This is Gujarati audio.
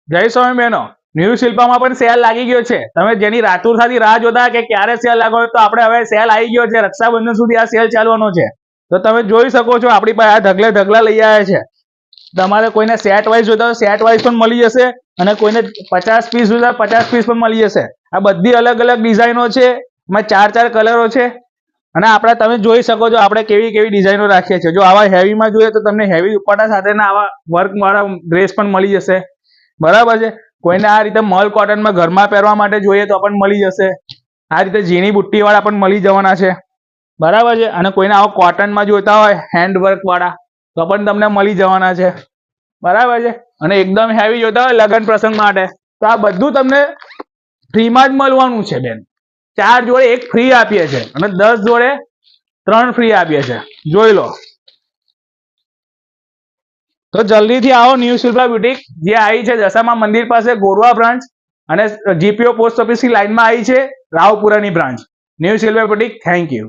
જય સ્વામી બહેનો, ન્યૂ શિલ્પામાં પણ સેલ લાગી ગયો છે. તમે જેની રાતુરતાથી રાહ જોતા કે ક્યારે સેલ લાગવાનો, તો આપણે હવે સેલ આવી ગયો છે. રક્ષાબંધન સુધી આ સેલ ચાલવાનો છે. તો તમે જોઈ શકો છો આપણી પાસે આ ઢગલા લઈ આવ્યા છે. તમારે કોઈને સેટ વાઇઝ જોતા હોય સેટ વાઇઝ પણ મળી જશે, અને કોઈને 50 પીસ જોતા 50 પીસ પણ મળી જશે. આ બધી અલગ અલગ ડિઝાઇનો છે, એમાં 4 કલરો છે. અને આપણે તમે જોઈ શકો છો આપણે કેવી કેવી ડિઝાઇનો રાખીએ છીએ. જો આવા હેવીમાં જોઈએ તો તમને હેવી દુપટ્ટા સાથેના આવા વર્કવાળા ડ્રેસ પણ મળી જશે. બરાબર છે. કોઈને આ રીતે મલ કોટનમાં ઘરમાં પહેરવા માટે જોઈએ તો પણ મળી જશે. આ રીતે ઝીણી બુટ્ટીવાળા પણ મળી જવાના છે. બરાબર છે. અને કોઈને આવો કોટનમાં જોઈતા હોય હેન્ડવર્ક વાળા તો પણ તમને મળી જવાના છે. બરાબર છે. અને એકદમ હેવી જોઈતા હોય લગ્ન પ્રસંગ માટે તો આ બધું તમને ફ્રીમાં જ મળવાનું છે બેન. 4 જોડે 1 ફ્રી આપીએ છીએ અને 10 જોડે 3 ફ્રી આપીએ છીએ. જોઈ લો. તો જલ્દીથી આવો ન્યૂ શિલ્પા બ્યુટીક, જે આવી છે દશામા મંદિર પાસે ગોરવા બ્રાન્ચ, અને જીપીઓ પોસ્ટ ઓફિસની લાઇનમાં આવી છે રાવપુરાની branch. New Shilpa boutique. Thank you.